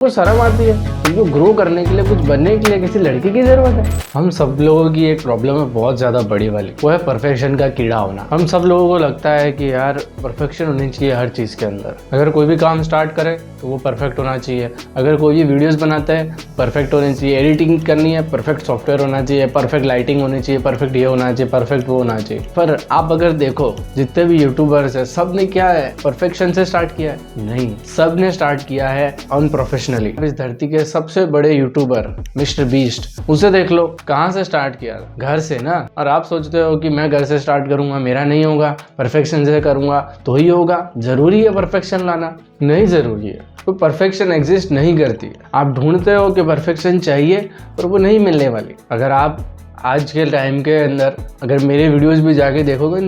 कुछ शर्म आती है तुमको ग्रो करने के लिए, कुछ बनने के लिए किसी लड़की की जरूरत है। हम सब लोगों की एक प्रॉब्लम है बहुत ज्यादा बड़ी वाली, वो है परफेक्शन का कीड़ा होना। हम सब लोगों को लगता है कि यार परफेक्शन होनी चाहिए हर चीज के अंदर। अगर कोई भी काम स्टार्ट करे तो वो परफेक्ट होना चाहिए। अगर कोई भी वीडियोस बनाता है परफेक्ट होनी चाहिए। एडिटिंग करनी है परफेक्ट सॉफ्टवेयर होना चाहिए, परफेक्ट लाइटिंग होनी चाहिए, परफेक्ट ये होना चाहिए, परफेक्ट वो होना चाहिए। पर आप अगर देखो जितने भी यूट्यूबर्स है सब ने क्या है, परफेक्शन से स्टार्ट किया है? नहीं, सब ने स्टार्ट किया है अनप्रोफेशनली। इस धरती के सबसे बड़े यूट्यूबर मिस्टर बीस्ट, उसे देख लो कहाँ से स्टार्ट किया, घर से ना। और आप सोचते हो कि मैं घर से स्टार्ट करूंगा मेरा नहीं होगा, परफेक्शन से करूंगा तो ही होगा। जरूरी है परफेक्शन लाना? नहीं जरूरी है। तो परफेक्शन एग्जिस्ट नहीं करती है। आप ढूंढते हो कि परफेक्शन चाहिए पर वो नहीं मिलने वाली। अगर आप आज के टाइम के अंदर अगर मेरे वीडियोस भी जाके देखोगे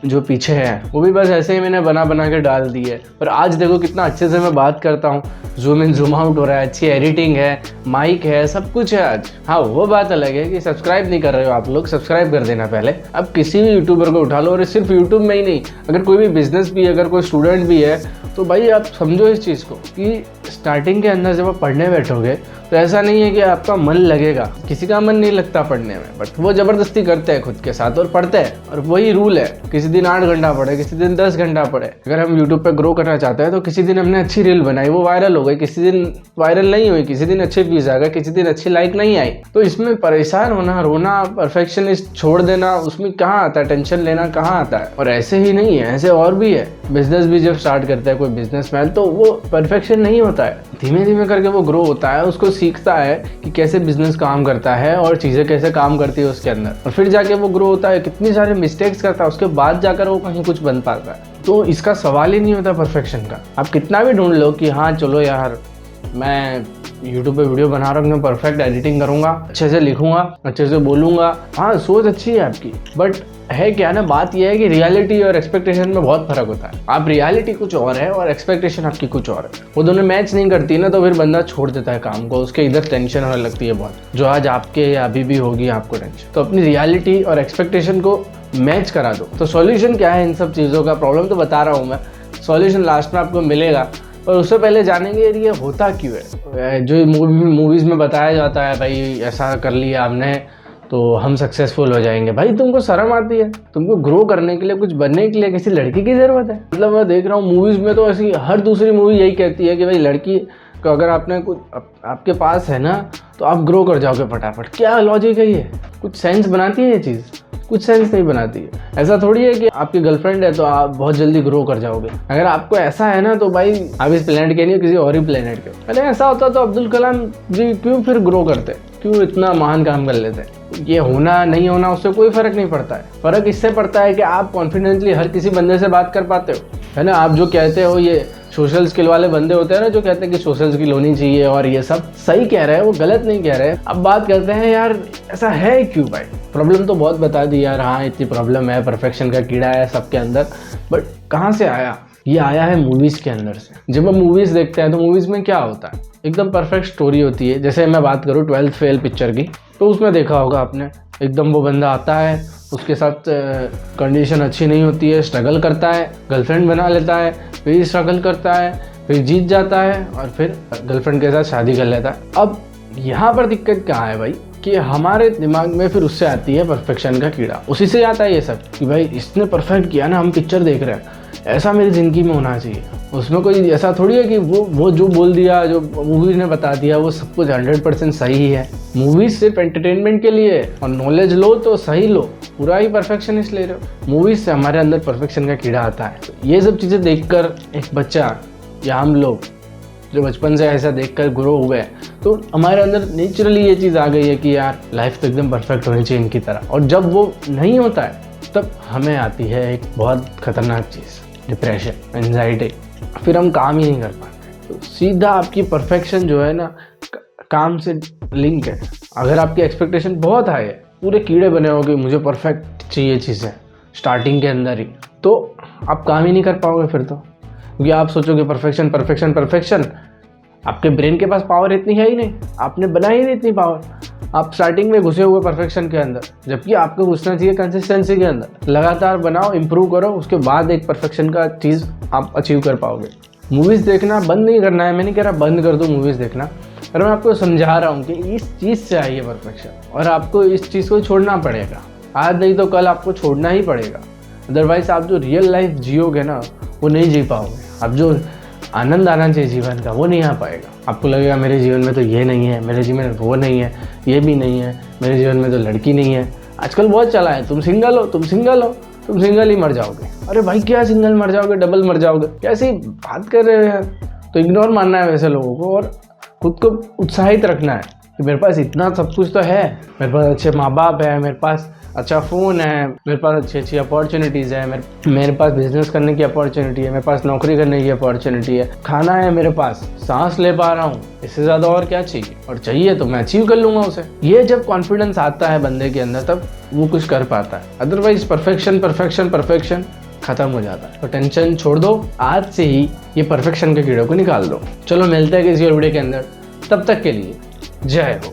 जो पीछे हैं वो भी बस ऐसे ही मैंने बना के डाल दी है। पर आज देखो कितना अच्छे से मैं बात करता हूँ, जूम इन जूम आउट हो रहा है, अच्छी एडिटिंग है, माइक है, सब कुछ है आज। हाँ वो बात अलग है कि सब्सक्राइब नहीं कर रहे हो आप लोग, सब्सक्राइब कर देना पहले। अब किसी भी यूट्यूबर को उठा लो, और सिर्फ यूट्यूब में ही नहीं, अगर कोई भी बिजनेस भी है, अगर कोई स्टूडेंट भी है तो भाई आप समझो इस चीज़ को कि स्टार्टिंग के अंदर जब आप पढ़ने बैठोगे तो ऐसा नहीं है कि आपका मन लगेगा। किसी का मन नहीं लगता पढ़ने में, बट वो जबरदस्ती करते हैं खुद के साथ और पढ़ते हैं। और वही रूल है, किसी दिन 8 घंटा पढ़े, किसी दिन 10 घंटा पढ़े। अगर हम यूट्यूब पे ग्रो करना चाहते हैं तो किसी दिन हमने अच्छी रील बनाई, वो वायरल हो गई, किसी दिन वायरल नहीं हुई, किसी दिन अच्छे व्यूज आ गए, किसी दिन अच्छी लाइक नहीं आई। तो इसमें परेशान होना, रोना, परफेक्शनिस्ट छोड़ देना, उसमें कहाँ आता है? टेंशन लेना कहाँ आता है? और ऐसे ही नहीं है, ऐसे और भी है। बिजनेस भी जब स्टार्ट करता है कोई बिजनेसमैन तो वो परफेक्शन नहीं होता है, धीमे धीमे करके वो ग्रो होता है, उसको सीखता है कि कैसे बिजनेस काम करता है और चीजें कैसे काम करती है उसके अंदर, और फिर जाके वो ग्रो होता है, कितनी सारे मिस्टेक्स करता है, उसके बाद जाकर वो कहीं कुछ बन पाता है। तो इसका सवाल ही नहीं होता परफेक्शन का। आप कितना भी ढूंढ लो कि हाँ चलो यार मैं यूट्यूब पे वीडियो बना रहा हूँ, परफेक्ट एडिटिंग करूंगा, अच्छे से लिखूंगा, अच्छे से बोलूंगा, हाँ सोच अच्छी है आपकी, बट है क्या ना, बात यह है कि रियलिटी और एक्सपेक्टेशन में बहुत फर्क होता है। आप रियलिटी कुछ और है और एक्सपेक्टेशन आपकी कुछ और है, वो दोनों मैच नहीं करती ना, तो फिर बंदा छोड़ देता है काम को। उसके इधर टेंशन होने लगती है बहुत, जो आज आपके या अभी भी होगी आपको टेंशन। तो अपनी रियलिटी और एक्सपेक्टेशन को मैच करा दो। तो सॉल्यूशन क्या है इन सब चीज़ों का? प्रॉब्लम तो बता रहा हूँ मैं, सॉल्यूशन लास्ट में आपको मिलेगा। और उससे पहले जानेंगे ये होता क्यों है। जो मूवीज में बताया जाता है भाई ऐसा कर लिया हमने तो हम सक्सेसफुल हो जाएंगे। भाई तुमको शर्म आती है? तुमको ग्रो करने के लिए, कुछ बनने के लिए किसी लड़की की जरूरत है? मतलब मैं देख रहा हूँ मूवीज में तो ऐसी हर दूसरी मूवी यही कहती है कि भाई लड़की को अगर आपने कुछ आपके पास है ना तो आप ग्रो कर जाओगे फटाफट। क्या लॉजिक है ये? कुछ सेंस बनाती है ये चीज़? कुछ सेंस नहीं बनाती है। ऐसा थोड़ी है कि आपकी गर्लफ्रेंड है तो आप बहुत जल्दी ग्रो कर जाओगे। अगर आपको ऐसा है ना तो भाई आप इस प्लेनेट के नहीं, किसी और ही प्लेनेट के। अरे ऐसा होता तो अब्दुल कलाम जी क्यों फिर ग्रो करते, क्यों इतना महान काम कर लेते? ये होना नहीं होना उससे कोई फर्क नहीं पड़ता है। फर्क इससे पड़ता है कि आप कॉन्फिडेंटली हर किसी बंदे से बात कर पाते हो, है ना। आप जो कहते हो ये सोशल स्किल वाले बंदे होते हैं ना, जो कहते हैं कि सोशल स्किल होनी चाहिए और ये सब सही कह रहे हैं, वो गलत नहीं कह रहे हैं। अब बात करते हैं यार ऐसा है क्यों भाई? प्रॉब्लम तो बहुत बता दी यार, हाँ इतनी प्रॉब्लम है, परफेक्शन का कीड़ा है सबके अंदर, बट कहाँ से आया? ये आया है मूवीज़ के अंदर से। जब हम मूवीज़ देखते हैं तो मूवीज़ में क्या होता है, एकदम परफेक्ट स्टोरी होती है। जैसे मैं बात करूँ 12th फेल पिक्चर की, तो उसमें देखा होगा आपने, एकदम वो बंदा आता है, उसके साथ कंडीशन अच्छी नहीं होती है, स्ट्रगल करता है, गर्लफ्रेंड बना लेता है, फिर स्ट्रगल करता है, फिर जीत जाता है और फिर गर्लफ्रेंड के साथ शादी कर लेता है। अब यहाँ पर दिक्कत कहाँ है भाई कि हमारे दिमाग में फिर उससे आती है परफेक्शन का कीड़ा, उसी से आता है ये सब कि भाई इसने परफेक्ट किया ना, हम पिक्चर देख रहे हैं, ऐसा मेरी ज़िंदगी में होना चाहिए। उसमें कोई ऐसा थोड़ी है कि वो जो बोल दिया, जो मूवीज़ ने बता दिया वो सब कुछ 100% सही है। मूवीज़ सिर्फ एंटरटेनमेंट के लिए और नॉलेज लो तो सही लो, पूरा ही परफेक्शनिस्ट ले रहे हो। मूवीज़ से हमारे अंदर परफेक्शन का कीड़ा आता है। तो ये सब चीज़ें देखकर एक बच्चा या हम लोग जो बचपन से ऐसा देखकर ग्रो हुए तो हमारे अंदर नेचुरली ये चीज़ आ गई है कि यार लाइफ तो एकदम परफेक्ट होनी चाहिए इनकी तरह। और जब वो नहीं होता है तब हमें आती है एक बहुत खतरनाक चीज़, डिप्रेशन, एंजाइटी। फिर हम काम ही नहीं कर पाते। तो सीधा आपकी परफेक्शन जो है ना काम से लिंक है। अगर आपकी एक्सपेक्टेशन बहुत हाई है, पूरे कीड़े बने हो कि मुझे परफेक्ट चाहिए चीज़ें स्टार्टिंग के अंदर ही, तो आप काम ही नहीं कर पाओगे फिर तो, क्योंकि आप सोचोगे परफेक्शन परफेक्शन परफेक्शन। आपके ब्रेन के पास पावर इतनी है ही नहीं, आपने बनाई नहीं इतनी पावर। आप स्टार्टिंग में घुसे हुए परफेक्शन के अंदर, जबकि आपको घुसना चाहिए कंसिस्टेंसी के अंदर। लगातार बनाओ, इम्प्रूव करो, उसके बाद एक परफेक्शन का चीज़ आप अचीव कर पाओगे। मूवीज़ देखना बंद नहीं करना है, मैं नहीं कह रहा बंद कर दो मूवीज़ देखना, पर मैं आपको समझा रहा हूँ कि इस चीज़ से आई है परफेक्शन और आपको इस चीज़ को छोड़ना पड़ेगा। आज नहीं तो कल आपको छोड़ना ही पड़ेगा, अदरवाइज आप जो रियल लाइफ जियोगे ना वो नहीं जी पाओगे। आप जो आनंद आना चाहिए जीवन का वो नहीं आ पाएगा। आपको लगेगा मेरे जीवन में तो ये नहीं है, मेरे जीवन में वो नहीं है, ये भी नहीं है, मेरे जीवन में तो लड़की नहीं है। आजकल बहुत चला है, तुम सिंगल हो, तुम सिंगल हो, तुम सिंगल ही मर जाओगे। अरे भाई क्या सिंगल मर जाओगे, डबल मर जाओगे, कैसी बात कर रहे हैं। तो इग्नोर मानना है वैसे लोगों को और खुद को उत्साहित रखना है कि मेरे पास इतना सब कुछ तो है, मेरे पास अच्छे माँ बाप है, मेरे पास अच्छा फ़ोन है, मेरे पास अच्छी अच्छी अपॉर्चुनिटीज़ है, मेरे पास बिजनेस करने की अपॉर्चुनिटी है, मेरे पास नौकरी करने की अपॉर्चुनिटी है, खाना है मेरे पास, सांस ले पा रहा हूँ, इससे ज़्यादा और क्या चाहिए। और चाहिए तो मैं अचीव कर लूँगा उसे। ये जब कॉन्फिडेंस आता है बंदे के अंदर तब वो कुछ कर पाता है। अदरवाइज परफेक्शन खत्म हो जाता है। तो टेंशन छोड़ दो, आज से ही ये परफेक्शन के कीड़ों को निकाल दो। चलो मिलते हैं किसी और वीडियो के अंदर, तब तक के लिए जय हो।